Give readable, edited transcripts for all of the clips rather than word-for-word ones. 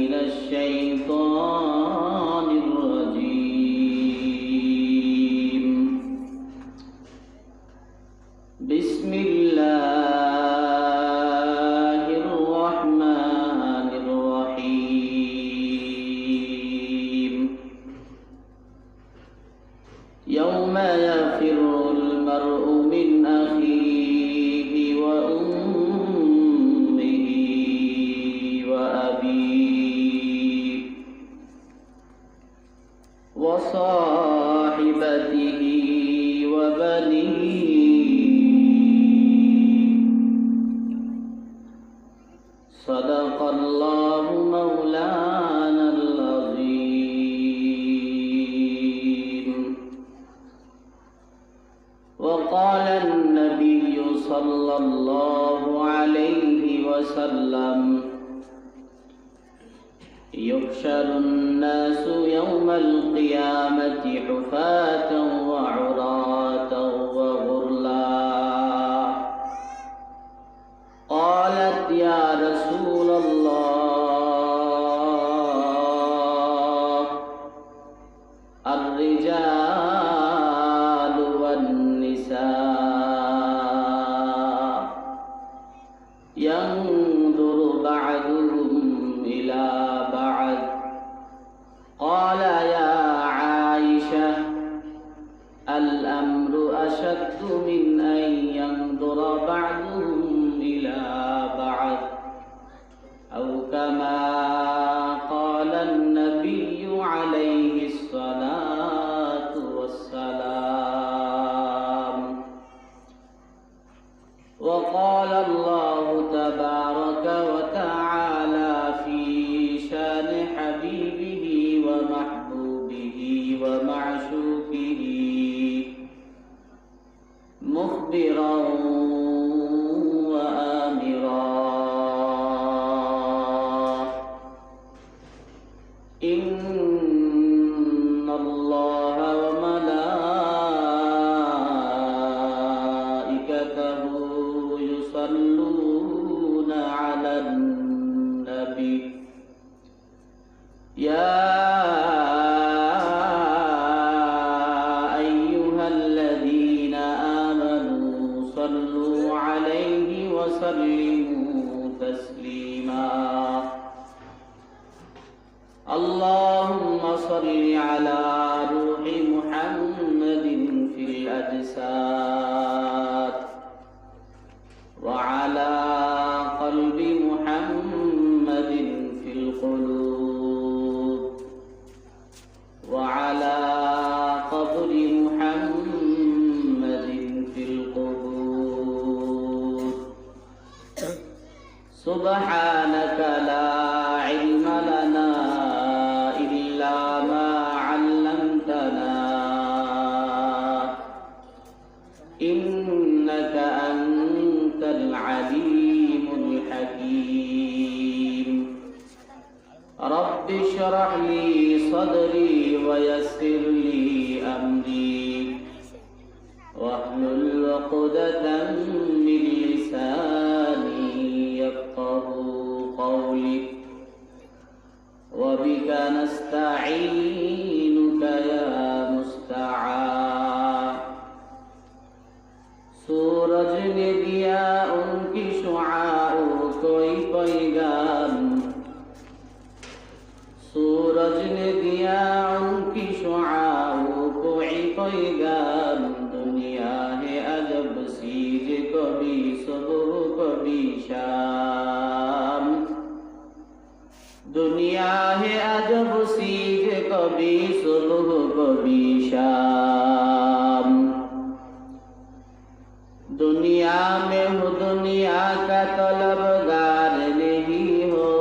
من الشيطان الرجيم. بسم الله الرحمن الرحيم. يوم يفر المرء من أخيه وأمه وأبيه وصاحبته وبنيه صدق الله مولانا العظيم. وقال النبي صلى الله عليه وسلم: يحشر الناس يوم القيامة حفاة وعراة وغرلا. قالت: يا رسول الله، الرجال والنساء ينظر بعضهم إلى بعض. قال: يا عائشة، الأمر أشد من أن ينظر بعضهم إلى بعض، أو كما قال النبي عليه الصلاة والسلام. وقال الله تبارك وتعالى في شان حبيبه ومحبوبه ومعشوقه مخبرا وآمرا: إن الله وملائكته يصلون على النبي يا أيها الذين آمنوا صلوا عليه وسلموا تسليما. اللهم صل على روح محمد في الأجساد، وعلى قلب محمد في القلوب، وعلى قبر محمد في القبور. سبحانك لا علم لنا إلا ما علمتنا، إنك أنت العليم الحكيم. رب اشرح لي صدري ويسر لي أمري، واحلل عقدة من لساني يفقهوا قولي. وبك نستعينك يا مستعان. सूरज ने दिया उनकी शुआओं कोई पैगाम, सूरज ने दिया उनकी शुआओं कोई पैगाम। दुनिया है अजब सीज, कभी सुबह कभी शाम। दुनिया है अजब सीज, कभी सुबह कभी शाम। दुनिया में हो दुनिया का तलबगार नहीं हो,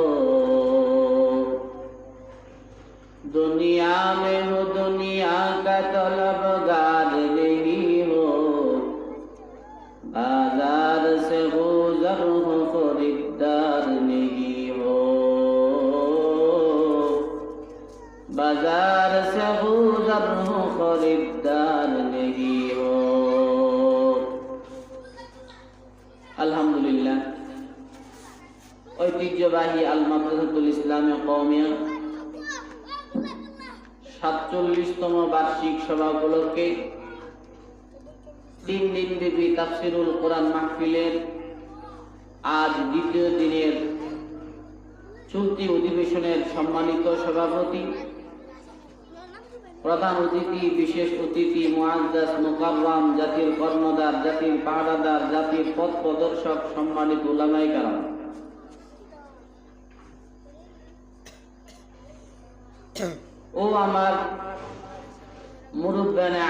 दुनिया में हो दुनिया का तलबगार नहीं हो। बाजार से गुजर हो खरीदार नहीं हो, बाजार से गुजर हो खरीदार नहीं हो। अल्हम्दुलिल्लाह ঐতিহ্য ঐতিহ্যবাহী আল মাদ্রাসাতুল ইসলামিয়া কওমিয়া 47তম বার্ষিক সভা উপলক্ষে 3 দিনব্যাপী তাফসীরুল কোরআন মাহফিলের আজ দ্বিতীয় দিনের চলতি অধিবেশনের সম্মানিত সভাপতি, প্রধান অতিথি, বিশেষ অতিথি, মুআজ্জাজ মুকাররম, জাতির কর্ণধার, জাতির পাহারাদার, জাতির পথ প্রদর্শক, সম্মানিত উলামায়ে কেরাম, ও আমার মুরব্বানে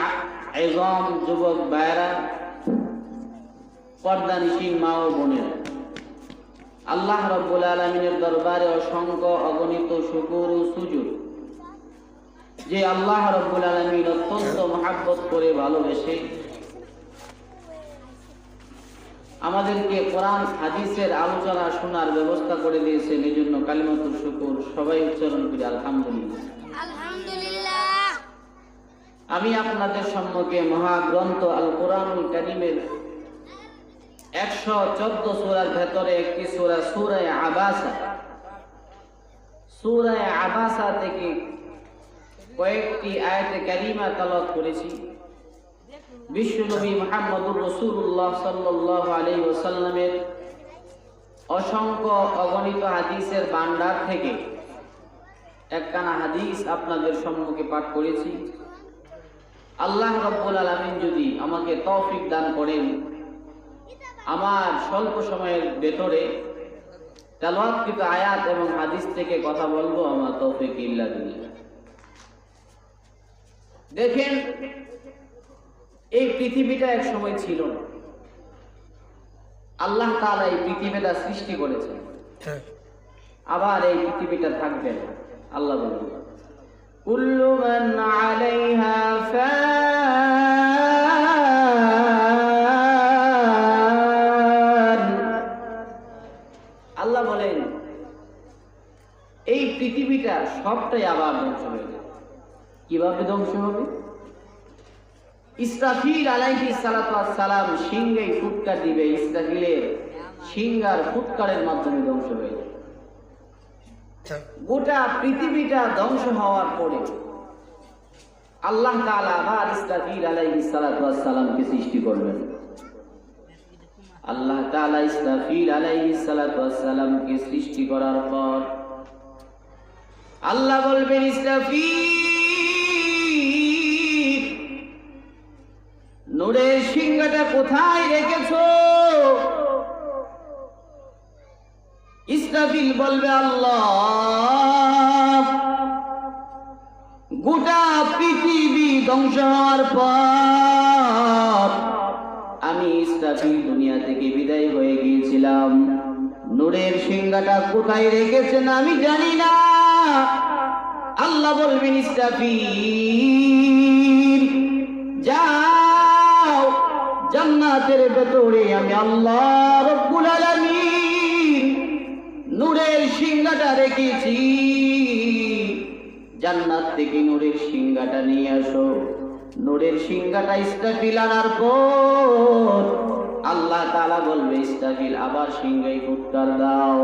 আযম, যুবক ভাইরা, পর্দানিশীন মা ও বোনেরা, আল্লাহ রাব্বুল আলামিনের দরবারে অসংখ্য অগণিত শুকর ও সুজুদ যে আল্লাহ রাব্বুল আলামিন অত্যন্ত মহব্বত করে ভালোবেসে আমাদেরকে কোরআন হাদিসের আলোচনা শোনার ব্যবস্থা করে দিয়েছেন। এই জন্য কালিমাতুল শুকর সবাই উচ্চারণ করি আলহামদুলিল্লাহ। আলহামদুলিল্লাহ। আমি আপনাদের সম্মুখে মহাগ্রন্থ আল কোরআনুল কারীমের 114 সূরার ভেতরে একটি সূরা সূরা আবাসা, সূরা আবাসা থেকে কয়েকটি আয়াতে কারিমা তেলাওয়াত করেছি। বিশ্বনবী মুহাম্মদুর রাসূলুল্লাহ সাল্লাল্লাহু আলাইহি ওয়াসাল্লামের অসংখ্য অগণিত হাদিসের ভান্ডার থেকে একখানা হাদিস আপনাদের সম্মুখে পাঠ করেছি। আল্লাহ রাব্বুল আলামিন যদি আমাকে তৌফিক দান করেন, আমার স্বল্প সময়ের ভেতরে তেলাওয়াতকৃত আয়াত এবং হাদিস থেকে কথা বলবো, আমার তৌফিক ইল্লা বিল্লাহ। দেখেন, এই পৃথিবীটা এক সময় ছিল না। আল্লাহ তাআলা এই পৃথিবীটা সৃষ্টি করেছেন, আবার এই পৃথিবীটা থাকবে না। আল্লাহ বলেন, কুল্লু মান আলাইহা ফান। আল্লাহ বলেন এই পৃথিবীটা সবটাই আবার ধ্বংস হয়ে যাবে। কিভাবে ধ্বংস হবে? ইসরাফিল আলাইহিস সালাতু ওয়াস সালাম সিংহে ফুৎকার দিবে, ইসরাফিলের সিংহার ফুৎকারের মাধ্যমে ধ্বংস হয়ে যাবে। গোটা পৃথিবীটা ধ্বংস হওয়ার পরে আল্লাহ তাআলা আবার ইসরাফিল আলাইহিস সালাতু ওয়াস সালামকে সৃষ্টি করবেন। আল্লাহ তাআলা ইসরাফিল আলাইহিস সালাতু ওয়াস সালামকে সৃষ্টি করার পর আল্লাহ বলবেন, ইসরাফিল, নূরের সিংহটা কোথায় রেখেছো? ইসরাফিল বলবে, আল্লাহ, গোটা পৃথিবী ধ্বংস হওয়ার পর আমি ইসরাফিল দুনিয়া থেকে বিদায় হয়ে গিয়েছিলাম। নূরের সিংহটা কোথায় রেখেছেন আমি জানি না। আল্লাহ বলবেন, ইসরাফিল, যাও, জান্নাতের ভেতরে আমি আল্লাহ রাব্বুল আলামিন নূরের সিংহাটা রেখেছি, জান্নাত থেকে নূরের সিংহাটা নিয়ে আসো। নূরের সিংহাটা ইসরাফিল আনার পর আল্লাহ তাআলা বলবে, ইসরাফিল, আবার সিংহায় ফুৎকার দাও।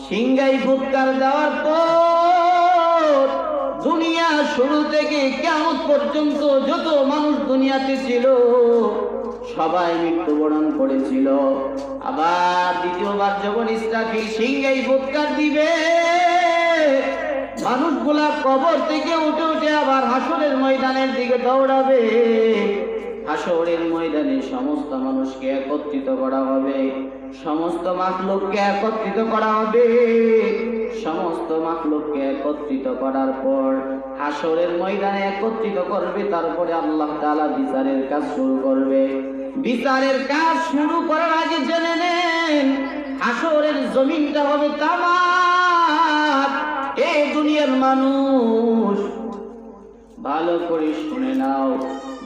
সিংহায় ফুৎকার দেওয়ার পর দুনিয়া শুরু থেকে কিয়ামত পর্যন্ত যত মানুষ দুনিয়াতে ছিল সবাই মৃত্যুবরণ করেছিল। আবার দ্বিতীয়বার যখন ইসরাফিল সিংহায় ফুৎকার দিবে, মানুষগুলা কবর থেকে উঠে উঠে আবার হাসরের ময়দানের দিকে দৌড়াবে। হাসরের ময়দানে সমস্ত মানুষকে একত্রিত করা হবে, সমস্ত মাখলুককে একত্রিত করা হবে। সমস্ত মাখলুককে একত্রিত করার পর হাসরের ময়দানে একত্রিত করবে, তারপরে আল্লাহ তাআলা বিচারের কাজ শুরু করবে। বিচারের কাজ শুরু করার আগে জেনে নেন, হাসরের জমিনটা হবে তামাক। এই দুনিয়ার মানুষ ভালো করে শুনে নাও,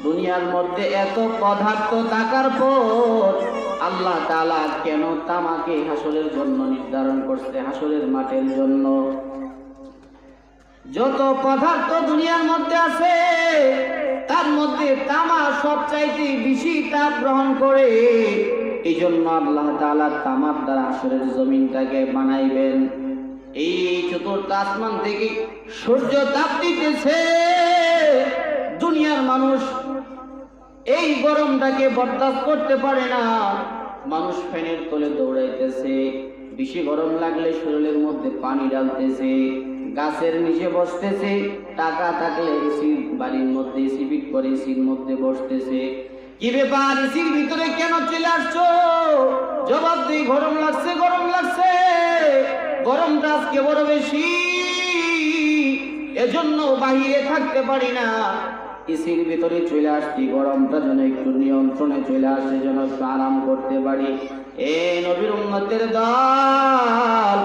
দুনিয়ার মধ্যে এত পদার্থ থাকার পর আল্লাহ তাআলা কেন তামাকে হাসরের জন্য নির্ধারণ করছে? হাসরের মাঠের জন্য। যত পদার্থ দুনিয়ার মধ্যে আছে তার মধ্যে তামা সবচাইতে বেশি তাপ গ্রহণ করে। এই জন্য আল্লাহ তাআলা তামার দ্বারা হাসরের জমিনটাকে বানাইবেন। এই চতুর্থ আসমান থেকে সূর্য তাপ দিতেছে। দুনিয়ার মানুষ এই গরমটাকে বরদাস্ত করতে পারে না। মানুষ ফ্যানের তলে দৌড়াইতেছে, বেশি গরম লাগলে শরীরের মধ্যে পানি ডালতেছে, গাছের নিচে বসতেছে, টাকা থাকলে এসি বাড়ির মধ্যে এসি ফিট করে এসির মধ্যে বসতেছে। কি ব্যাপার, এসির ভিতরে কেন চলে আসছো? জবাব দিই, গরম লাগছে, গরম লাগছে, গরমটা আজকে বড় বেশি, এজন্য বাহিরে থাকতে পারি না, এসির ভিতরে চলে আসছি, গরমটা যেন একটু নিয়ন্ত্রণে চলে আসে, যেন একটু আরাম করতে পারি। এ নবীর উম্মতের দল,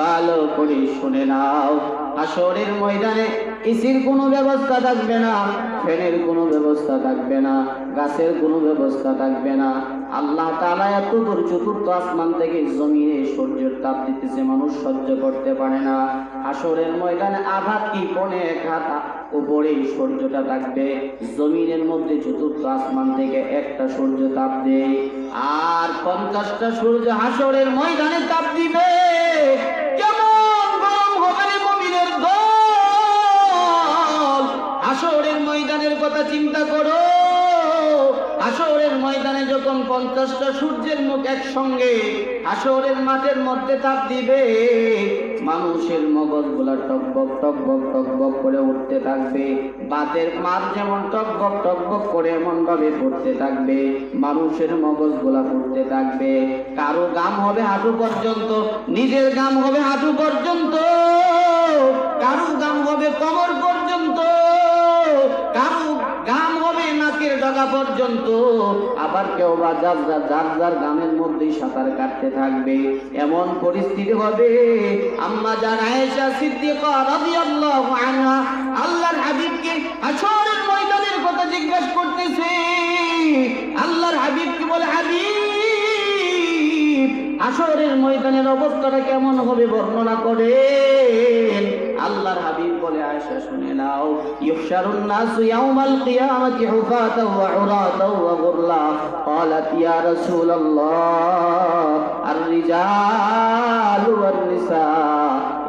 ভালো করে শুনে নাও, হাসরের ময়দানে এসির কোনো ব্যবস্থা থাকবে না, ফ্যানের কোনো ব্যবস্থা থাকবে না, গাছের কোনো ব্যবস্থা থাকবে না। আল্লাহ তাআলা এত দূর চতুর্থ আসমান থেকে জমিনে সূর্যের তাপ দিতেছে, মানুষ সহ্য করতে পারে না। হাসরের ময়দানে আঘাত কি কোণে এক হাত উপরেই সূর্যটা থাকবে, জমিনের মধ্যে চতুর্থ আসমান থেকে একটা সূর্য তাপ দেয়, আর 50টা সূর্য হাসরের ময়দানে তাপ দিবে। কেমন গরম হবে রে মুমিনের দল! হাসরের ময়দানের কথা চিন্তা করো। হাসরের ময়দানে যখন 50টা সূর্যের মুখ একসঙ্গে হাসরের মাঠের মধ্যে তাপ দিবে, মানুষের মগজগুলা টকবক টকবক টকবক করে উঠতে থাকবে, বাতের মার যেমন টকবক টকবক করে এমন ভাবে পড়তে থাকবে, মানুষের মগজগুলা পড়তে থাকবে। কারো গাম হবে হাঁটু পর্যন্ত, নিজের গাম হবে হাঁটু পর্যন্ত, কারো গাম হবে কোমর পর্যন্ত, কারো গাম হবে নাকের ডগা পর্যন্ত, আবার কেউ বা যার যার গামের মধ্যেই সাঁতার কাটতে থাকবে। এমন পরিস্থিতি হবে, আম্মা জান আয়েশা সিদ্দিকা রাদিয়াল্লাহু আনহা আল্লাহর হাবিবকে হাসরের ময়দানের কথা জিজ্ঞাসা করতেছে। আল্লাহর হাবিবকে বলে, হাবিব, হাসরের ময়দানের অবস্থাটা কেমন হবে বর্ণনা করেন। আল্লাহর হাবিব বলে, আয়েশা শুনে নাও, ইউহশারুন নাসু ইয়াউমাল কিয়ামাতি হুফাতাও ওয়া উরাতাও ওয়া গুরলা। ক্বালাত ইয়া রাসূলুল্লাহ আর-রিজালু ওয়ান-নিসা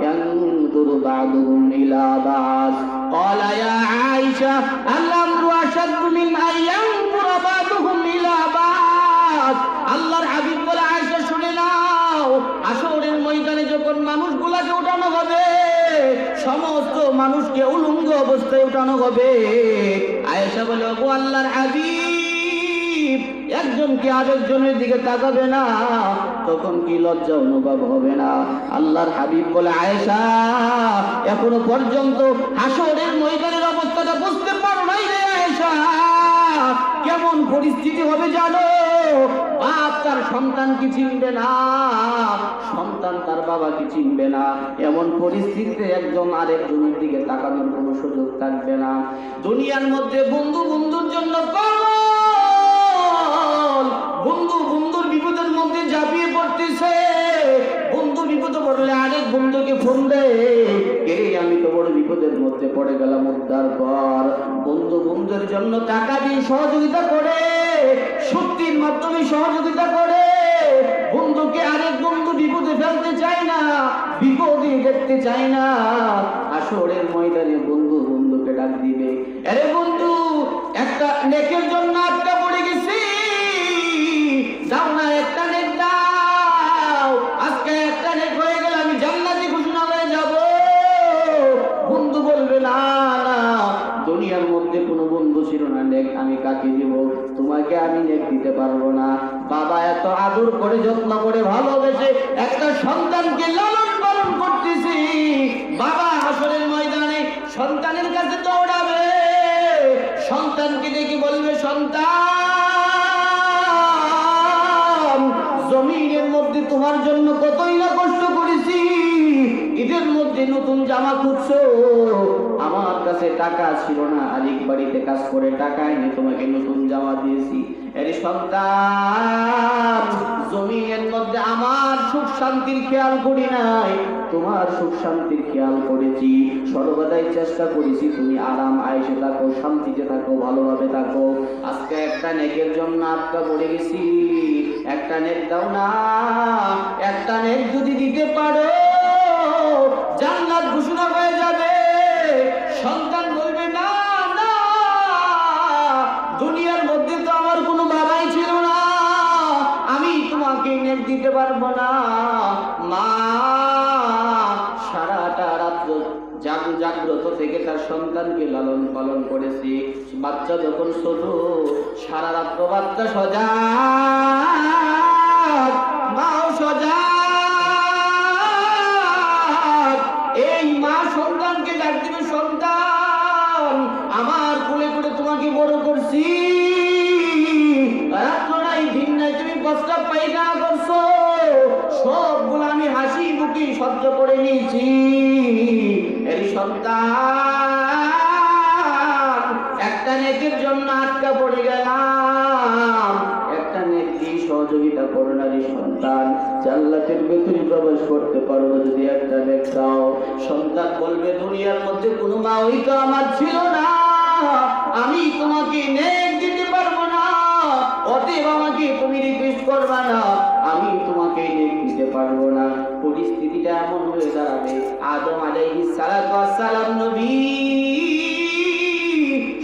ইয়ানদুরু বা'দুহুম ইলা বা'দ। ক্বালা ইয়া আয়েশা আল-আমরু আশাদ্দু মিন আন ইয়ানদুরা বা'দুহুম ইলা বা'দ। আল্লাহর হাবিব বলে, আয়েশা শুনে নাও, হাসরের ময়দানে যখন মানুষগুলাকে উঠানো হবে, সমস্ত মানুষকে উলঙ্গ অবস্থায় উঠানো হবে। আয়েশা বলে, ওগো আল্লাহর হাবিব, একজন কি আরেকজনের দিকে তাকাবে না? তখন কি লজ্জা অনুভব হবে না? আল্লাহর হাবিব বলে, আয়েশা, এখনো পর্যন্ত হাসরের ময়দানের অবস্থাটা বুঝতে পারো নাই রে আয়েশা। কেমন পরিস্থিতি হবে জানো? বাপ তার সন্তানকে চিনবে না, সন্তান তার বাবাকে চিনবে না। এমন পরিস্থিতিতে একজন আরেকজনের দিকে তাকানোর কোনো সুযোগ থাকবে না। দুনিয়ার মধ্যে বন্ধু বন্ধুর জন্য পাগল, বন্ধু বন্ধুর বিপদের মধ্যে ঝাঁপিয়ে পড়তেছে। বন্ধু বিপদে পড়লে আরেক বন্ধুকে ফোন দেয়, এই আমি তো বড় বিপদের মধ্যে পড়ে গেলাম, উদ্ধার কর। বন্ধু বন্ধুর জন্য টাকা দিয়ে সহযোগিতা করে, শক্তির মাধ্যমে সহযোগিতা করে। বন্ধুকে আরেক বন্ধু বিপদে ফেলতে চায় না, বিপদে দেখতে চায় না। হাসরের ময়দানে বন্ধু বন্ধুকে ডাক দিবে, আরে বন্ধু, একটা নেকের জন্য আটকা পড়ে গেছি, দাও না একটা নেক দাও, আজকে একটা নেক হয়ে গেলে আমি জান্নাতে ঘোষণা হয়ে যাব। বন্ধু বলবে, না না, দুনিয়ার মধ্যে কোনো বন্ধু ছিল না, নেক আমি কাকে দিব? তোমাকে আমি নেক দিতে পারবো না। বাবা এত আদর করে যত্ন করে ভালোবেসে একটা সন্তানকে লালন পালন করতেছি, বাবা হাসরের ময়দানে সন্তানের কাছে দৌড়াবে, সন্তানকে দেখে বলবে, সন্তান, জমিনের মধ্যে তোমার জন্য কতই না কষ্ট করেছি, ঈদের মধ্যে নতুন জামা খুঁজছো, আমার কাছে টাকা ছিল না, আরেক বাড়িতে কাজ করে টাকা এনে তোমাকে নতুন জামা দিয়েছি। আরে সন্তান, জমিনের মধ্যে আমার সুখ শান্তির খেয়াল করি নাই, তোমার সুখ শান্তির খেয়াল করেছি, সর্বদাই চেষ্টা করেছি তুমি আরাম আয়েশে থাকো, শান্তিতে থাকো, ভালোভাবে থাকো। আজকে একটা নেকের জন্য আটকা পড়ে গেছি, একটা নেক দাও না, একটা নেক যদি দিতে পারো দিতে পারবো না। মা সারাটা রাত্র জাগ্রত থেকে তার সন্তানকে লালন পালন করেছি। বাচ্চা যখন ছোট, সারা রাত্র বাচ্চা সজাগ, মাও সজাগ। এই মা সন্তানকে ডাক দিবে, সন্তান আমার কোলে করে তোমাকে বড় করছি, রাত্র নাই দিন নাই তুমি প্রস্তাব পায়খানা করছো, সবগুলো আমি হাসি মুখে সহ্য করে নিয়েছি। এই সন্তান একটা নেকের জন্য আটকা পড়ে গেলাম, একটা নেক দিয়ে সহযোগিতা করো না রে সন্তান, জান্নাতের ভেতরে প্রবেশ করতে পারো যদি একটা নেক দাও। সন্তান বলবে দুনিয়ার মধ্যে কোনো মা ওই তো আমার ছিল না, আমি তোমাকে নেক দিতে পারবো না, অতএব আমাকে তুমি রিকোয়েস্ট করবা না, আমি তোমাকে নেক দিতে পারবো না। পরিস্থিতিটা এমন হয়ে দাঁড়াবে, আদম আলাইহিস সালাতু ওয়াস সালাম নবী,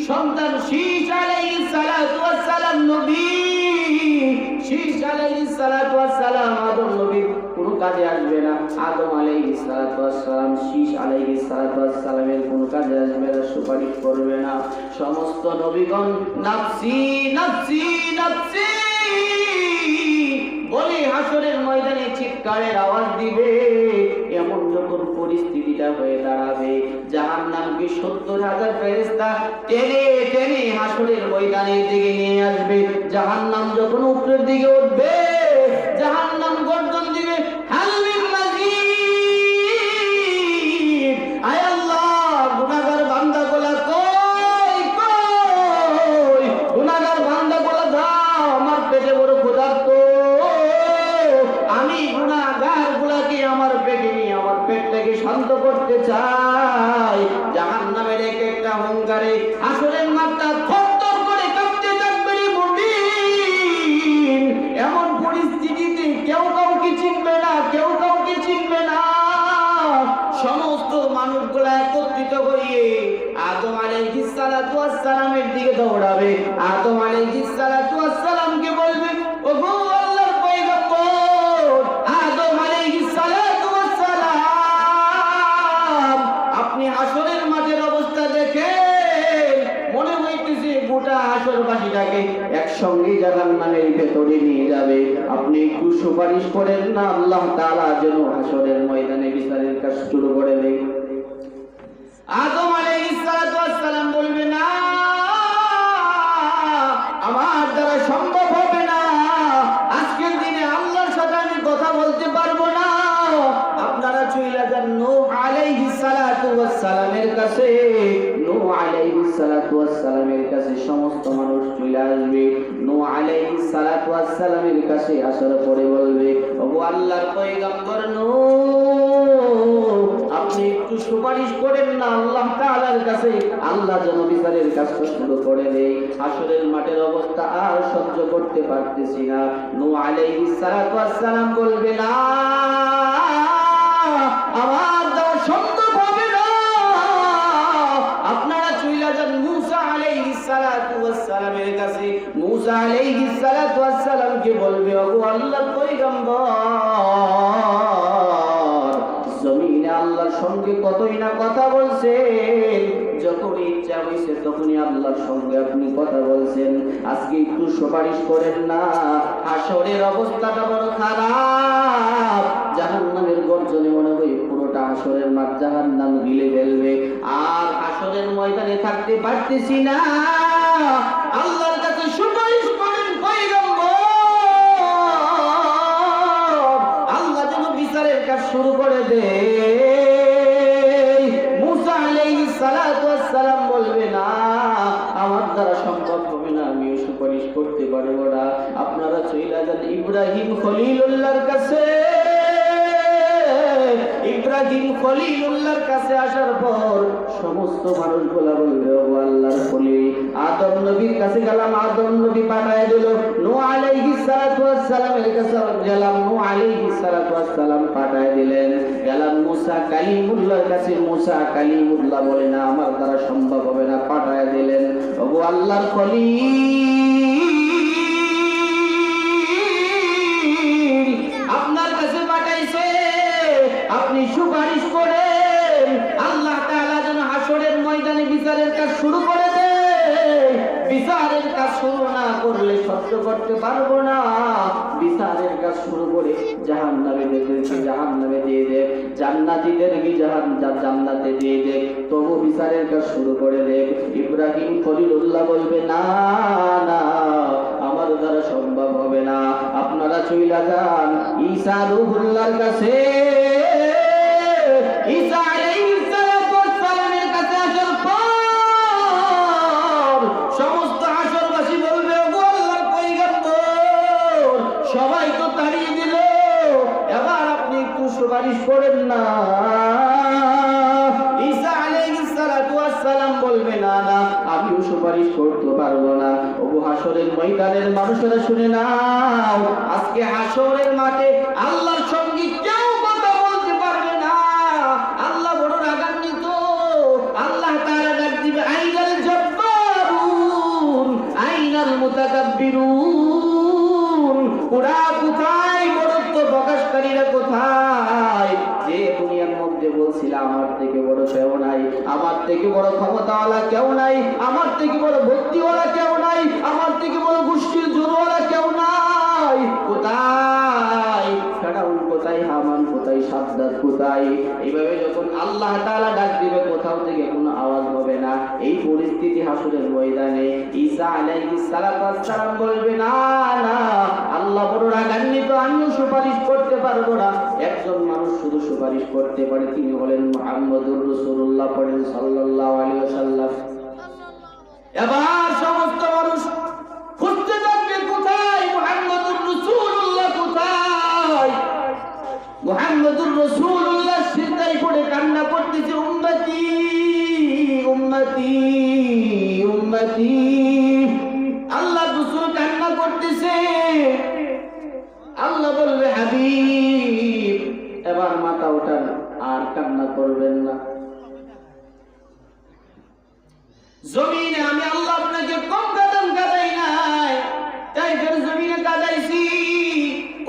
সন্তান শীষ আলাইহিস সালাতু ওয়াস সালাম নবী, শীষ আলাইহিস সালাতু ওয়াস সালাম আদম নবীর কোনো কাজে আসবে না। আদম আলাইহিস সালাতু ওয়াস সালাম শীষ আলাইহিস সালাতু ওয়াস সালামের কোনো কাজে আসবে না, সুপারিশ করবে না। সমস্ত নবীগণ নাফসি নাফসি নাফসি বলে হাসরের ময়দানে চিৎকারের আওয়াজ দিবে। এমন যখন পরিস্থিতিটা হয়ে দাঁড়াবে, জাহান্নামকে 70,000 ফেরেশতা টেনে টেনে হাসরের ময়দানের দিকে নিয়ে আসবে। জাহান্নাম যখন উপরের দিকে উঠবে, জাহান্নাম গর্জন দিবে, হাল মিন মাজিদ, আয় আল্লাহ গুনাহগার বান্দাগুলা কই কই, গুনাহগার বান্দাগুলা দাও, আমার পেটে বড় ক্ষুধার্ত, আমি গুনাহগারগুলাকে আমার পেটে নিয়ে আমার পেটটাকে শান্ত করতে চাই। জাহান্নামের এক একটা হুঙ্কারে হাসরের মাঠটা থরথর করে কাঁপতে থাকবে রে মুমিন। এমন পরিস্থিতিতে কেউ কাউকে চিনবে না, কেউ কাউকে চিনবে না। সমস্ত মানুষগুলা একত্রিত হয়ে আদম আলাইহিস সালাতু ওয়াস সালামের দিকে দৌড়াবে। আদম আলাইহিস সালাতু ওয়াস সালামকে বলবে, ওগো আল্লাহর পয়গম্বর আদম আলাইহিস সালাতু ওয়াস সালাম, আপনি হাসরের মাঠের অবস্থা দেখে মনে হইতেছে গোটা হাসরবাসীটাকে একসঙ্গে জাহান্নামের ভেতরে নিয়ে যাবে। আপনি একটু সুপারিশ করেন না, আল্লাহ তাআলা যেন হাসরের ময়দানে বিচারের কাজ শুরু করে দেয়। আদম আলাইহিস সালাতু ওয়াস সালাম বলবে, না আমার দ্বারা সম্ভব হবে না, আজকের দিনে আল্লাহর সাথে আমি কথা বলতে পারবো না। আপনারা চলে যান নূহ আলাইহিস সালাতু ওয়াস সালামের কাছে। নূহ আলাইহিস সালাতু ওয়াস সালামের কাছে সমস্ত মানুষ চলে আসবে। নূহ আলাইহিস সালাতু ওয়াস সালামের কাছে আসার পরে বলবে, ওগো আল্লাহর পয়গম্বর নূহ, আপনি একটু সুপারিশ করেন না আল্লাহ তাআলার কাছে, আল্লাহ যেন বিচারের কাজটা শুরু করে দেয়। হাসরের মাঠের অবস্থা আর সহ্য করতে পারতেছি না। নূহ আলাইহিস সালাতু ওয়াস সালাম বলবে, না আমার দ্বারা সম্ভব হবে না। আপনারা চলে যান মূসা আলাইহিস সালাতু ওয়াস সালামের কাছে। মূসা আলাইহিস সালাতু ওয়াস সালামকে বলবে, ওগো আল্লাহর পয়গম্বর, জমিনে আল্লাহর সঙ্গে কতই না কথা বলছেন, যখন ইচ্ছা হয়েছে তখনই আল্লাহর সঙ্গে আপনি কথা বলছেন, আজকে একটু সুপারিশ করেন না, হাসরের অবস্থাটা বড় খারাপ, জাহান্নামের গর্জনে মনে হয় পুরোটা হাসরের মাঠ জাহান্নাম গিলে ফেলবে, আর হাসরের ময়দানে থাকতে পারতেছি না, আল্লাহর কাছে সুপারিশ করেন পয়গম্বর, আল্লাহ যেন বিচারের কাজ শুরু করে দেয়। মূসা আলাইহিস সালাতু ওয়াস সালাম বলবে, না আমার দ্বারা সম্ভব হবে না, আমিও সুপারিশ করতে পারবো না। আপনারা চলে যান ইব্রাহিম খলিলুল্লাহর কাছে। ইব্রাহিম খলিলুল্লাহর কাছে আসার পর সমস্ত মানুষগুলা বলবে, ও আল্লাহর খলিল, আদম নবীর কাছে গেলাম, আদম নবী পাঠায় দিল। নূহ আলাইহিস সালাতু ওয়াস সালামের কাছে গেলাম, নূহ আলাইহিস সালাতু ওয়াস সালাম পাঠায় দিলেন। গেলাম মূসা কালিমুল্লাহর কাছে, মূসা কালিমুল্লাহ বলে, না আমার দ্বারা সম্ভব হবে না, পাঠায় দিলেন। ও আল্লাহর খলিল, আপনার কাছে পাঠাইছে আপনি সুপারিশ করেন আল্লাহ তাআলা যেন হাসরের ময়দানে বিচারের কাজ শুরু করে দেয়। বিচারের কাজ শুরু না করলে সহ্য করতে পারবো না। বিচারের কাজ শুরু করে জাহান্নামীদেরকে জাহান্নামে দিয়ে দে, জান্নাতীদেরকে জান্নাতে দিয়ে দে, তবু বিচারের কাজ শুরু করে দে। ইব্রাহিম খলিলুল্লাহ বলবে না না, আমার দ্বারা সম্ভব হবে না, আপনারা চইলা যান ঈসা রূহুল্লাহর কাছে। ঈসা আলাইহিস সালামের কাছে আসার পর সমস্ত হাসরবাসী বলবে ওগো আল্লাহর পয়গম্বর, সবাই তো তাড়িয়ে দিল, এবার আপনি একটু সুপারিশ করেন না। ঈসা আলাইহিস সালাম বলবে না না, আমিও সুপারিশ করতে পারবো না। ওগো হাসরের ময়দানের মানুষেরা শুনে নাও, আজকে হাসরের মাঠে আল্লাহর সঙ্গে কেউ কথা বলতে পারবে না। আল্লাহ বড় রাগান্বিত। আল্লাহ তাআলা ডাক দিবে আইনাল জব্বারুন আইনাল মুতাকাব্বিরুন, ওরা কোথায়, বড়ত্ব প্রকাশকারীরা কোথায়? যে দুনিয়ার মধ্যে বলছিল আমার থেকে বড় কেউ নাই, আমার থেকে বড় ক্ষমতাওয়ালা কেউ নাই, আমার থেকে বড় ভক্তিওয়ালা কেউ নাই, আমার থেকে বড় গোষ্ঠীর জোরওয়ালা কেউ নাই, কোথায় ফেরাউন, কোথায় হামান, কোথায় সাদ্দাত, কোথায়? এইভাবে যখন আল্লাহ তাআলা ডাক দিবে কোথাও থেকে কোনো আওয়াজ হবে না। এই পরিস্থিতি হাসরের ময়দানে ঈসা আলাইহিস সালাম বলবে না না, আল্লাহ বড় রাগান্বিত, আমিও সুপারিশ করতে পারবো না। একজন মানুষ শুধু সুপারিশ করতে পারে, তিনি হলেন মুহাম্মদুর রাসূলুল্লাহ সাল্লাল্লাহু আলাইহি ওয়াসাল্লাম। এবার সমস্ত মানুষ খুঁজতে থাকবে কোথায় মুহাম্মদুর রাসূলুল্লাহ, কোথায় মুহাম্মদুর রাসূলুল্লাহ? সিজদায় পড়ে কান্না করতেছে, উম্মতি উম্মতি উম্মতি। আল্লাহ রাসূল কান্না করতেছে। আল্লাহ বলবে হাবিব এবার মাথা ওঠান, আর কান্না করবেন না। জমিনে আমি আল্লাহ আপনাকে কম কাদাই নাই, তাইফের জমিনে কাদাইছি,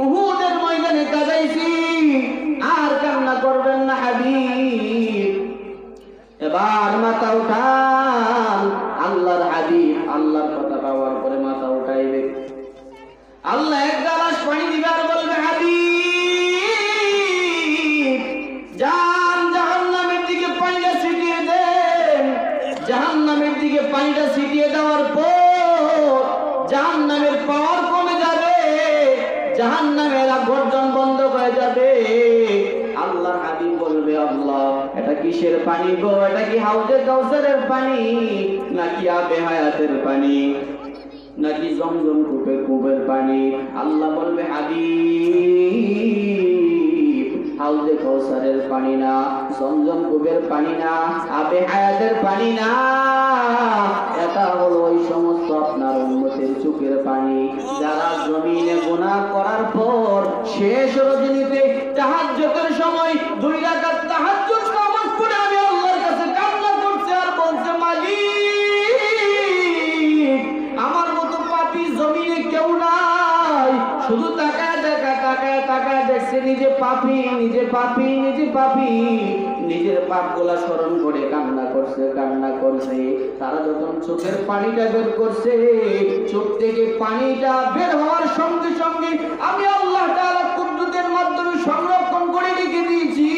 উহুদের ময়দানে কাদাইছি, আর কান্না করবেন না হাবিব। এবার মাথা উঠান। আল্লাহর হাবিব আল্লাহর কথা পাওয়ার পরে মাথা উঠাইবে। আল্লাহ এক গ্লাস পানি দিবে আর বলবে হাবিব যান জাহান্নামের দিকে পানিটা ছিটিয়ে দেন। জাহান্নামের দিকে পানিটা ছিটিয়ে দেওয়ার পর জাহান্নামের পাওয়ার কমে যাবে, জাহান্নামের গর্জন বন্ধ হয়ে যাবে। আল্লাহ হাবিব বলবে আল্লাহ এটা কিসের পানি গো? এটা কি হাউজে কাউসারের পানি, নাকি আবে হায়াতের পানি, নাকি জমজম কূপের পানি? আল্লাহ বলবে হাবিব হাউজে কাউসারের পানি না, জমজম কূপের পানি না, আবে হায়াতের পানি না, এটা হলো ওই সমস্ত আপনার উম্মতের চোখের পানি যারা জমিনে গুনাহ করার পর শেষ রজনীতে তাহাজ্জুদের সময় 2 রাকাত তাহাজ্জুদ নামাজ পড়ে আমি আল্লাহর কাছে কান্না করছে আর বলছে মালিক আমার মতো পাপী জমিনে কেউ নাই। শুধু তাকায় দেখছে নিজে পাপী, নিজের পাপগুলা স্মরণ করে কান্না করছে। তারা যখন চোখের পানিটা বের করছে, চোখ থেকে পানিটা বের হওয়ার সঙ্গে সঙ্গে আমি আল্লাহ তাআলা কুদরতের মাধ্যমে সংরক্ষণ করে রেখে দিয়েছি।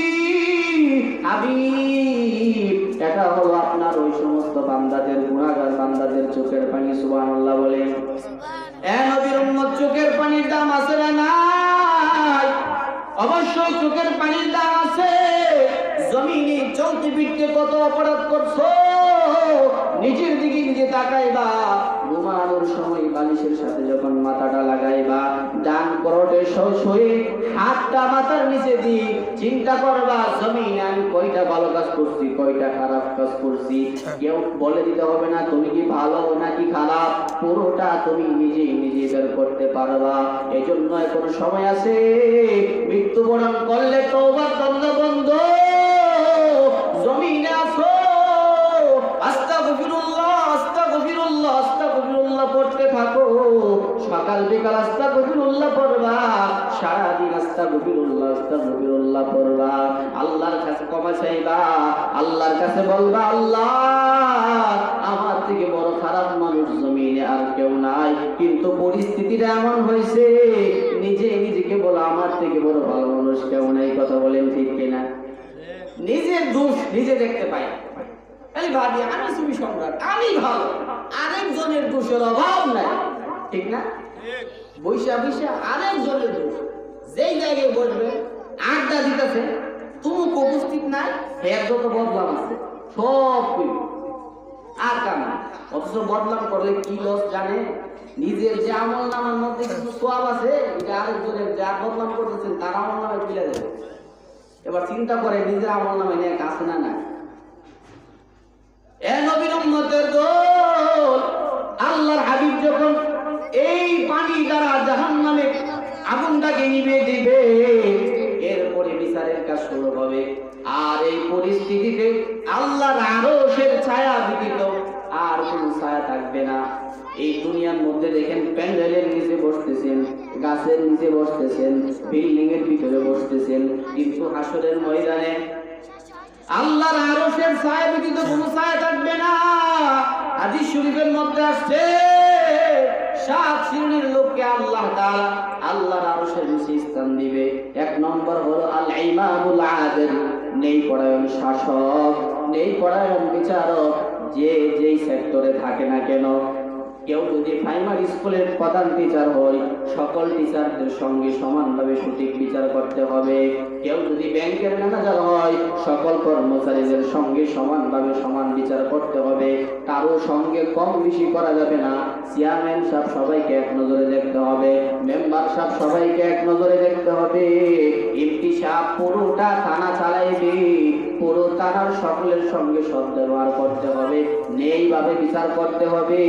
হাবিব এটা হলো আপনার ওই সমস্ত বান্দাদের, গুনাহগার বান্দাদের চোখের পানি। সুবহানাল্লাহ বলেন। নবীর উম্মত চোখের পানির দাম আছে না নাই? অবশ্যই চোখের পানির দাম আছে। জমিনে চলতে ফিরতে কত অপরাধ করছো, নিজের দিকে নিজে তাকাইবা। ঘুমানোর সময় বালিশের সাথে যখন মাথাটা লাগাইবা, ডান করোটে শুয়ে হাতটা মাথার নিচে দিয়ে চিন্তা করবা জমিনে আমি কয়টা ভালো কাজ করছি, কয়টা খারাপ কাজ করছি। কেউ বলে দিতে হবে না তুমি কি ভালো নাকি খারাপ, পুরোটা তুমি নিজে বের করতে পারবা। এজন্য এখন সময় আছে, মৃত্যুবরণ করলে তওবার দরজা বন্ধ। জমিনে আসো, আস্তাগফিরুল্লাহ আস্তাগফিরুল্লাহ আস্তাগফিরুল্লাহ পড়তে থাকো। সকাল বিকাল আস্তাগফিরুল্লাহ পড়বা, সারাদিন আস্তাগফিরুল্লাহ আস্তাগফিরুল্লাহ পড়বা, আল্লাহর কাছে ক্ষমা চাইবা, আল্লাহর কাছে বলবা আল্লাহ আমার থেকে বড় খারাপ মানুষ জমিনে আর কেউ নাই, কিন্তু পরিস্থিতিটা এমন হয়েছে নিজেকে বলা আমার থেকে বড় ভালো মানুষ কেউ নাই। কথা বলেন ঠিক কিনা? নিজের দোষ নিজে দেখতে পাই, খালি ভাবি আমি তুমি সম্রাট, আমি ভালো, আরেকজনের দোষের অভাব নাই। ঠিক না? বৈশা বৈশা আরেকজনের দোষ, যেই জায়গায় বসবে আড্ডা দিতেছে তুমি উপস্থিত নাই, এর যত বদলাম আছে সব কইবে আর কানা। অথচ বদলাম করলে কি লস জানে? নিজের যে আমল নামার মধ্যে কিছু সওয়াব আছে, এটা আরেকজনের যা বদনাম করতেছেন তার আমল নামে তুলে দেবে। এবার চিন্তা করে নিজের আমল নামে নিয়ে কাছে না না। এ নবীর উম্মতের দল, আল্লাহর হাবিব যখন এই পানি দ্বারা জাহান্নামে আগুনটাকে নিভিয়ে দিবে, এরপরে বিচারের কাজ শুরু হবে। আর এই পরিস্থিতিতে আল্লাহর আরশের ছায়া ব্যতীত আর কোনো ছায়া থাকবে না। এই দুনিয়ার মধ্যে দেখেন প্যান্ডেলের নিচে বসতেছেন, গাছের নিচে বসতেছেন, বিল্ডিং এর ভিতরে বসতেছেন, কিন্তু হাসরের ময়দানে আল্লাহর আরশের ছায়া ব্যতীত কোনো ছায়া থাকবে না। হাদিস শরীফের মধ্যে আসছে 7 শ্রেণীর লোককে আল্লাহ তাআলা আল্লাহর আরশের নিচে স্থান দিবে। 1 নম্বর হলো আল ইমামুল আদিল, নেই পরায়ণ শাসক, নেই পরায়ণ বিচারক। যে যেই সেক্টরে থাকে না কেন, কেউ যদি প্রাইমারি স্কুলের প্রধান টিচার হয়, সকল টিচারদের সঙ্গে সমানভাবে সঠিক বিচার করতে হবে। কেউ যদি ব্যাংকের ম্যানেজার হয়, সকল কর্মচারীদের সঙ্গে সমানভাবে সমান বিচার করতে হবে, কারো সঙ্গে কম বেশি করা যাবে না। চেয়ারম্যান সাহেব সবাইকে এক নজরে দেখতে হবে, মেম্বার সাহেব সবাইকে এক নজরে দেখতে হবে, এমপি সাহেব পুরোটা থানা চালাইবে, পুরো থানার সকলের সঙ্গে সদ্ব্যবহার করতে হবে, ন্যায়ভাবে বিচার করতে হবে।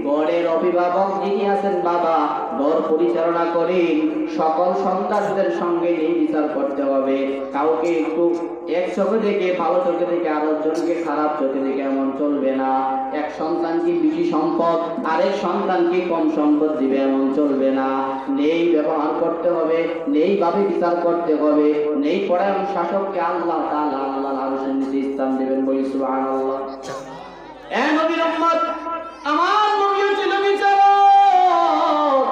গড়ের অভিভাবক যিনি আছেন বাবা, ঘর পরিচালনা করেন, সকল সন্তানদের সঙ্গে ন্যায় বিচার করতে হবে। কাউকে একটু এক চোখে দেখে ভালো চোখে দেখে আরেকজনকে খারাপ চোখে দেখে এমন চলবে না। এক সন্তানকে বেশি সম্পদ আরেক সন্তানকে কম সম্পদ দিবে এমন চলবে না। ন্যায় ব্যবহার করতে হবে, ন্যায়ভাবে বিচার করতে হবে। ন্যায় পরায়ণ শাসককে আল্লাহ তাআলা আল্লাহর আরশের নিচে স্থান দেবেন। বলি সুবহানাল্লাহ। এ নবীর উম্মত, আমার নবী ছিল বিচারক।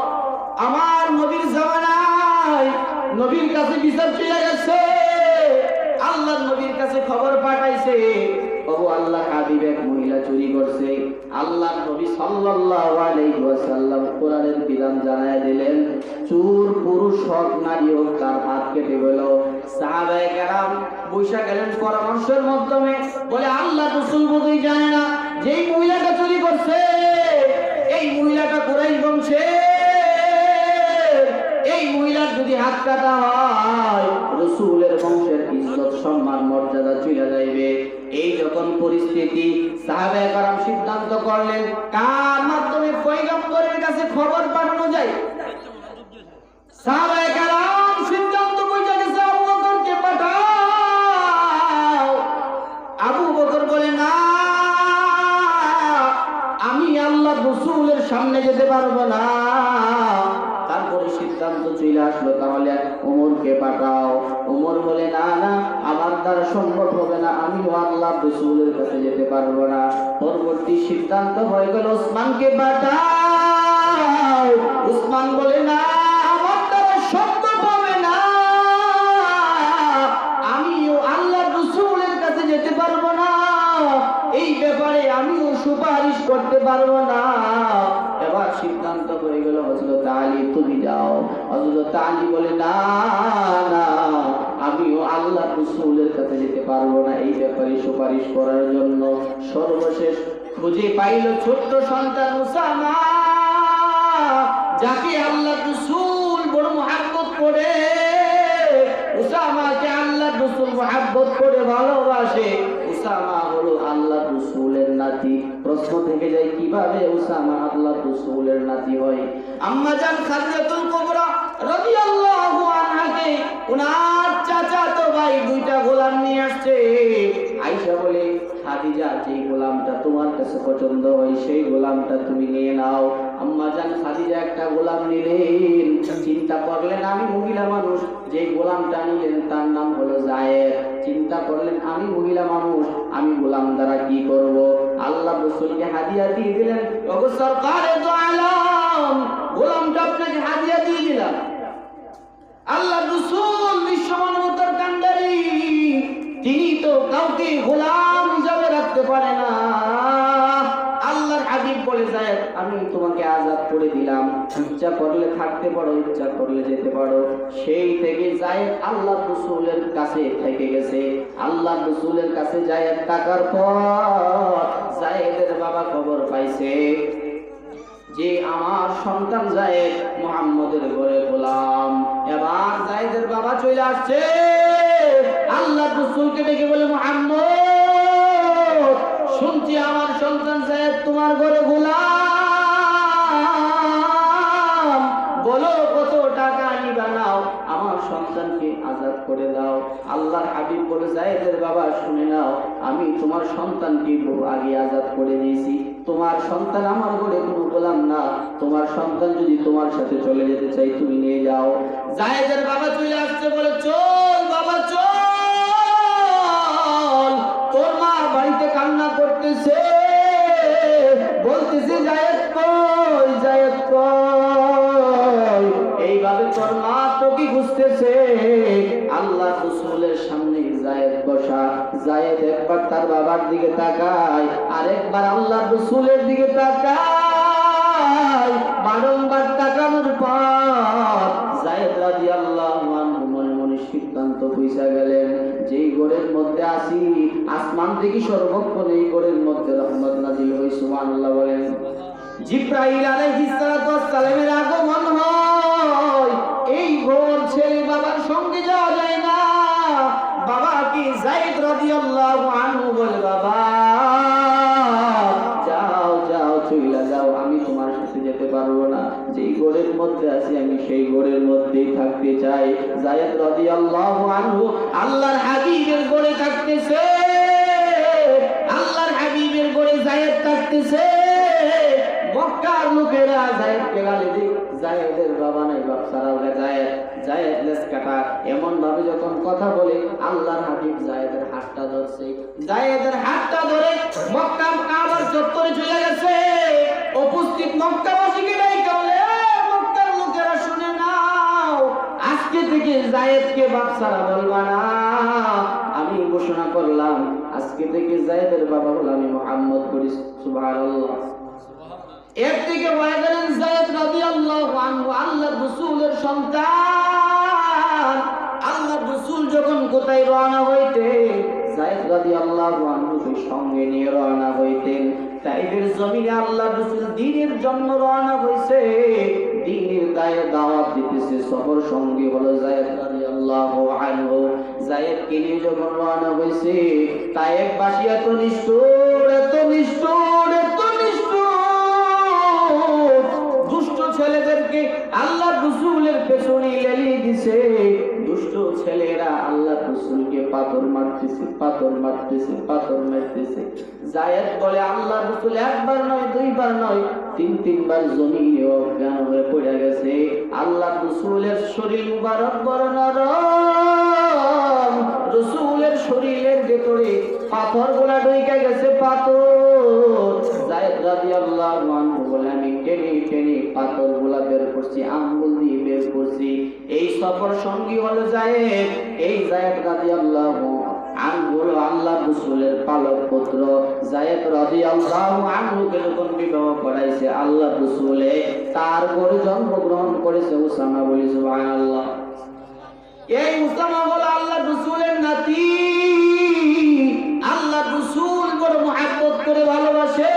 আমার নবীর জামানায় নবীর কাছে বিচার চলে গেছে, আল্লাহর নবীর কাছে খবর পাঠাইছে, ওগো আল্লাহ হাবিব এক মহিলা চুরি করছে। আল্লাহর নবী সাল্লাল্লাহু আলাইহি ওয়াসাল্লাম কোরআনের বিধান জানায় দিলেন, চোর পুরুষ হোক নারী হোক তার হাত কেটে গেল। সাহাবায়ে কেরাম বৈশা গেলেন পরামর্শের মাধ্যমে, বলে আল্লাহ রাসূল বোধহয় জানে না যেই মহিলাটা চুরি করছে এই মহিলাটা কুরাইশ বংশের, এই মহিলার যদি হাত কাটা হয় রাসূলের বংশের ইজ্জত সম্মান মর্যাদা চলে যাইবে। এই যখন পরিস্থিতি, সাহাবায়ে কেরাম সিদ্ধান্ত করলেন কার মাধ্যমে পয়গম্বরের কাছে খবর পাঠানো যায়। সাহাবায়ে কেরাম সিদ্ধান্ত কইরা গেছে আবু বকরকে পাঠাও। আবু বকর বলে না, আমি আল্লাহর রাসূলের সামনে যেতে পারবো না। তারপরে সিদ্ধান্ত চলে আসলো তাহলে ওমরকে পাঠাও। ওমর বলে না না, আমার দ্বারা সম্ভব হবে না, আমিও আল্লাহর রাসূলের কাছে যেতে পারবো না। পরবর্তী সিদ্ধান্ত হয়ে গেল ওসমানকে পাঠাও। ওসমান বলে না, আমার দ্বারা সম্ভব হবে না, আমিও আল্লাহর রাসূলের কাছে যেতে পারবো না, এই ব্যাপারে আমিও সুপারিশ করতে পারবো না। এবার সিদ্ধান্ত হয়ে গেল হযরত আলী তুমি যাও। হযরত আলী বলে না না, আমিও আল্লাহ রাসূলের কাছে যেতে পারবো না, এই ব্যাপারে সুপারিশ করার জন্য। সর্বশেষ খুঁজে পাইল ছোট্ট সন্তান উসামা, যাকে আল্লাহ রাসূল বড় মহব্বত করে, উসামাকে আল্লাহ রাসূল মহব্বত করে ভালোবাসে। উসামা হলো আল্লাহ রাসূলের নাতি। প্রশ্ন থেকে যায় কিভাবে উসামা আল্লাহ রাসূলের নাতি হয়? আম্মা জান খাদিজাতুল কুবরা রাদিয়াল্লাহু আনহাকে উনার চাচাতো ভাই 2টা গোলাম নিয়ে আসছে। আয়েশা বলে, খাদিজা, যে গোলামটা তোমার কাছে পছন্দ হয় সেই গোলামটা তুমি নিয়ে নাও। আম্মা জান খাদিজা একটা গোলাম নিলেন। চিন্তা করলেন, আমি মহিলা মানুষ, যে গোলামটা নিলেন তার নাম হলো যায়েদ। চিন্তা করলেন, আমি মহিলা মানুষ, আমি গোলাম দ্বারা কি করব? আল্লাহ রাসূলকে হাদিয়া দিয়ে দিলেন। ওগো সরকারে দো আলম, গোলামটা আপনাকে হাদিয়া দিয়ে দিলাম। আল্লাহ রাসূল বিশ্ব মানবতার কান্ডারি, তিনি তো কাউকে গোলাম হিসাবে রাখতে পারে না। আল্লাহর হাবিব বলে যায়, আমি তোমাকে আজাদ করে দিলাম, ইচ্ছা করলে থাকতে পারো, ইচ্ছা করলে যেতে পারো। সেই থেকে যায়েদ আল্লাহ রাসূলের কাছে থেকে গেছে। আল্লাহ রাসূলের কাছে যায়েদ থাকার পর যায়েদের বাবা খবর পাইছে যে আমার সন্তান যায়েদ মুহাম্মদের ঘরে গোলাম। এবার যায়েদের বাবা চলে আসছে, আল্লাহ রাসূলকে ডেকে বলে, মুহাম্মদ, শুনছি আমার সন্তান যায়েদ তোমার ঘরে গোলাম, বলো কত টাকা নিবা নাও, আমার সন্তানকে আজাদ করে দাও। আল্লাহর হাবিব বলে, যায়েদের বাবা শুনে নাও, আমি তোমার সন্তানকে বহু আগে আজাদ করে দিয়েছি। তোমার সন্তান আমার ঘরে কোনো গোলাম না। তোমার সন্তান যদি তোমার সাথে চলে যেতে চাই, তুমি নিয়ে যাও। যায়েদের বাবা চলে আসছে, বলে, চল বাবা চল, তোর মা বাড়িতে কান্না করতেছে, বলতেছে যায়েদ কই, যায়েদ কই। এইভাবে তোর মা তোকে খুঁজতেছে। আল্লাহ রাসূলের সামনে যায়েদ বসা। যায়েদ একবার তার বাবার দিকে তাকায়, আরেকবার আল্লাহ রাসূলের দিকে তাকায়। বারংবার তাকানোর পর যায়েদ রাদিয়াল্লাহু আনহু মনে মনে সিদ্ধান্ত বুঝা গেলেন, যেই ঘরের মধ্যে আসি আসমান থেকে সর্বক্ষণ এই ঘরের মধ্যে রহমত নাজিল হয়। সুবহানাল্লাহ বলেন। জিবরাইল আলাইহিস সালাতু ওয়াস সালামের আগমন হয়। এই ঘর ছেড়ে বাবার সঙ্গে যাওয়া যায় না। বাবাকে যায়েদ রাদিয়াল্লাহু আনহু বলে, বাবা যাও যাও, চলে যাও, আমি তোমার সাথে যেতে পারবো না। যেই ঘরের মধ্যে আছি আমি সেই ঘরের মধ্যেই থাকতে চাই। যায়েদ রাদিয়াল্লাহু আনহু আল্লাহর হাবিবের ঘরে থাকতেছে। আল্লাহর হাবিবের ঘরে যায়েদ থাকতেছে। মক্কার লোকেরা যায়েদকে গালি দিক, যায়েদের বাবা নাই, বাপ সারা যায়েদ, যায়েদ লেস কাটা, এমন ভাবে যখন কথা বলে, আল্লাহর হাবিব যায়েদের হাতটা ধরছে। যায়েদের হাতটা ধরে মক্কার কাবার চত্বরে চলে গেছে। উপস্থিত মক্কাবাসীকে ডাইকা বলে, মক্কার লোকেরা শুনে নাও, আজকে থেকে যায়েদকে বাপ সারা বলবা না। আমি ঘোষণা করলাম, আজকে থেকে যায়েদের বাবা হলো আমি মুহাম্মদ করি। সুবহানাল্লাহ। এর থেকে হয়ে গেলেন যায়েদ রাদিয়াল্লাহু আনহু আল্লাহর রাসূলের সন্তান। আল্লাহর রাসূল যখন কোথায় রওনা হইতেন, যায়েদ রাদিয়াল্লাহু আনহুকে সঙ্গে নিয়ে রওনা হইতেন। তাইফের জমিনে আল্লাহর রাসূল দ্বীনের জন্য রওনা হইছে, দ্বীনের গায়ে দাওয়াত দিতেছে। সফর সঙ্গী হলো যায়েদ রাদিয়াল্লাহু আনহু। যায়েদকে নিয়ে যখন রওনা হইছে, তাইফবাসী এত নিষ্ঠুর, এত নিষ্ঠুর, এত নিষ্ঠুর, দুষ্ট ছেলেদেরকে আল্লাহ রাসূলের পেছনে লেলিয়ে দিছে। দুষ্ট ছেলেরা আল্লাহ রাসূলকে পাথর মারতেছে, পাথর মারতেছে, পাথর মারতেছে। যায়েদ বলে, আল্লাহ রাসূল একবার নয়, দুইবার নয়, তিনবার জমিনে অজ্ঞান হয়ে পড়ে গেছে। আল্লাহ রাসূলের শরীর মুবারক বড় নরম, রাসূলের শরীরের ভেতরে পাথরগুলা ঢুকে গেছে, পাথর। যায়েদ রাদিয়াল্লাহু আনহু বলে, আমি টেনে টেনে পাথরগুলা বের করছি, আঙ্গুল দিয়ে বের করছি। এই সফর সঙ্গী হলো যায়েদ। এই যায়েদ রাদিয়াল্লাহু আনহু আল্লাহ রাসূলের পালক পুত্র। যায়েদ রাদিয়াল্লাহু আনহুকে যখন বিবাহ করাইছে আল্লাহ রাসূলে, তার ঘরে জন্মগ্রহণ করেছে উসামা। বলি সুবহানাল্লাহ। এই উসামা হলো আল্লাহ রাসূলের নাতি। আল্লাহ রাসূল বড় মুহাব্বত করে ভালোবাসে।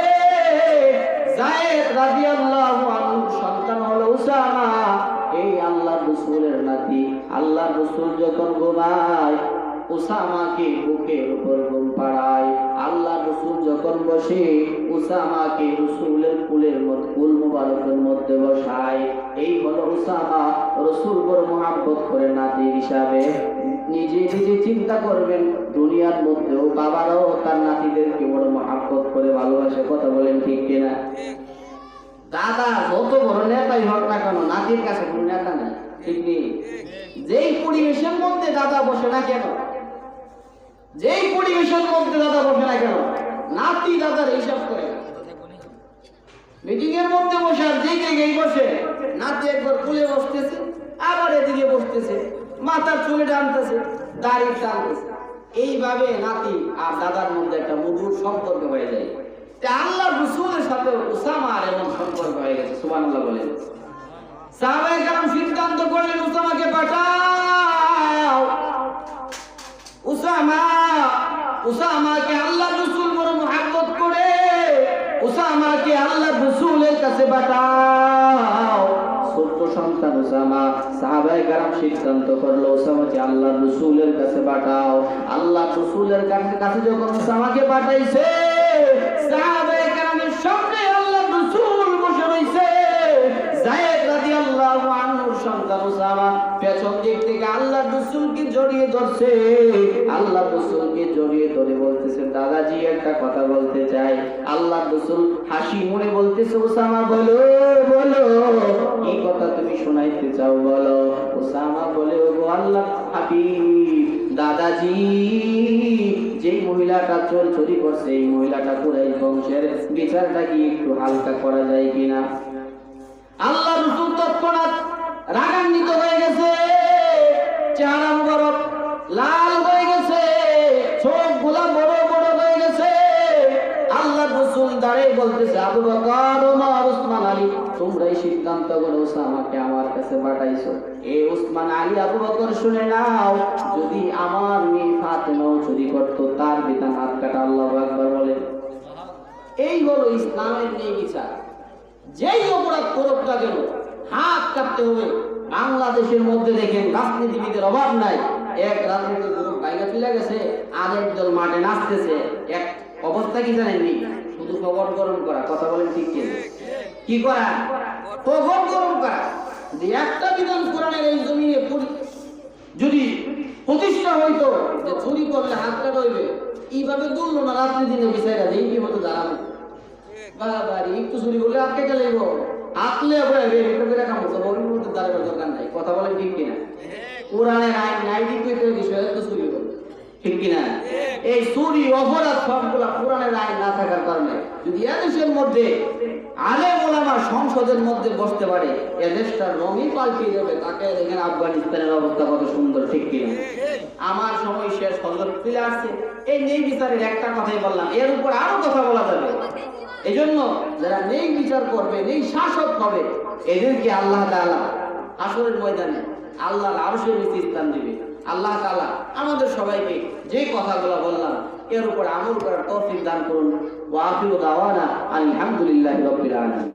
যায়েদ রাদিয়াল্লাহু আনহুর সন্তান হলো উসামা। এই আল্লাহ রাসূলের নাতি। আল্লাহ রাসূল যখন ঘুমায়, উসামাকে বুকের উপর ঘুম পাড়ায়। আল্লাহ রাসূল যখন বসে, উসামাকে রাসূলের কুলের মধ্যে, কুল মুবারকের মধ্যে বসায়। এই হলো উসামা। রাসূল বড় মুহাব্বত করে নাতি হিসাবে। নিজে নিজে চিন্তা করবেন, দুনিয়ার মধ্যেও বাবারাও তার নাতিদেরকে বড় মহাব্বত করে ভালোবাসে। কথা বলেন ঠিক কিনা? দাদা যত বড় নেতাই হোক না কেন, নাতির কাছে কোনো নেতা নেই, ঠিক নেই? যেই পরিবেশের মধ্যে দাদা বসে না কেন, যেই পরিবেশের মধ্যে দাদা বসে না কেন, নাতি দাদার হিসাব করে না। মিটিং এর মধ্যে বসে আর যেই জায়গায় বসে, নাতি একবার কুলে বসতেছে, আবার এদিকে বসতেছে, মাথার চুলে টানতেছে, দাড়ি টানতেছে। এইভাবে নাতি আর দাদার মধ্যে একটা মধুর সম্পর্ক হয়ে যায়। আল্লাহ রাসূলের সাথে উসামার এমন সম্পর্ক হয়ে গেছে। সুবহানাল্লাহ বলেন। সাহাবায়ে কেরাম সিদ্ধান্ত করলেন উসামাকে পাঠাও। উসামাকে আল্লাহ রাসূল বড় মহব্বত করে, উসামাকে আল্লাহ রাসূলের কাছে পাঠাও। ছোট্ট সন্তান উসামা, সাহাবায়ে কেরাম সিদ্ধান্ত করলো উসামাকে আল্লাহ রাসূলের কাছে পাঠাও। আল্লাহ রাসূলের কাছে যখন উসামাকে পাঠাইছে, সাহাবায়ে কেরামের সামনে আল্লাহ রাসূল বসে রইছে। যায়েদ রাদিয়াল্লাহু আনহুর সন্তান উসামা পেছন দিক থেকে আল্লাহ রাসূলকে জড়িয়ে ধরছে। আল্লাহ রাসূলকে জড়িয়ে ধরে বলতেছে, দাদাজি একটা কথা বলতে চাই। আল্লাহ রাসূল হাসি মুখে বলতেছে, উসামা বলো বলো, কি কথা তুমি শোনাইতে চাও বলো। উসামা বলে, ও আল্লাহ হাবিব, দাদাজি যেই মহিলাটা চুরি করছে, এই মহিলাটা কুরাইশ বংশের, বিচারটা কি একটু হালকা করা যায় কিনা? আল্লাহ রাসূল তৎক্ষণাৎ রাগান্বিত হয়ে গেছে, চেহারা মুবারক লাল হয়ে গেছে, চোখগুলা বড় বড় হয়ে গেছে। আল্লাহ রাসূল দাঁড়িয়ে বলতেছে, আবু বকর, ওমর, উসমান, আলী, তোমরাই সিদ্ধান্ত করে উসামাকে আমার কাছে পাঠাইছো। এ উসমান, আলী, আবু বকর শুনে নাও, যদি আমার মেয়ে ফাতেমাও চুরি করতো, তার বিধান হাত কাটা। আল্লাহু আকবার বলে। এই হলো ইসলামের ন্যায় বিচার। যেই অপরাধ করুক না কেন, হাত কাটতে হবে। বাংলাদেশের মধ্যে দেখেন রাজনীতিবিদের অভাব নাই। এক রাজনৈতিক গ্রুপ বাইরে চলে গেছে, আরেক দল মাঠে নাচতেছে। এক অবস্থা কি জানেননি? শুধু খবর গরম করা। কথা বলেন ঠিক কি করা? খবর গরম করা। যে একটা বিধান কোরআনের এই জমিনে যদি প্রতিষ্ঠা হইতো যে চুরি করলে হাত কাটা হইবে, এইভাবে দুললো না রাজনীতির বিষয়টা, যে কি হতো দাঁড়ানো বাড়ি একটু চুরি করলে হাত কেটে লাগবো, হাতলে দরকার নাই। কথা বলেন ঠিক কিনা? কোরআনের আইন নাই, বিষয় তো চুরি করবে, ঠিক কিনা? এই চুরি অপরাধ সবগুলা কোরআনের আইন না থাকার কারণে যদি এদেশের মধ্যে আলেম ওলামা সংসদের মধ্যে বসতে পারে, এদেশটার রঙই পাল্টে যাবে। তাকে দেখেন আফগানিস্তানের অবস্থা কত সুন্দর, ঠিক কিনা? আমার সময় শেষ, হজরত ফিরে আসছে। এই নেই বিচারের একটা কথাই বললাম, এর উপর আরো কথা বলা যাবে। এই জন্য যারা নেই বিচার করবে, নেই শাসক হবে, এদেরকে আল্লাহ তাআলা হাসরের ময়দানে আল্লাহর আরশের নিচে স্থান দিবে। আল্লাহ তাআলা আমাদের সবাইকে যে কথাগুলো বললাম এর উপর আমল করার তৌফিক দান করুন। ওয়া আখিরু দাওয়ানা আলহামদুলিল্লাহি রাব্বিল আলামিন।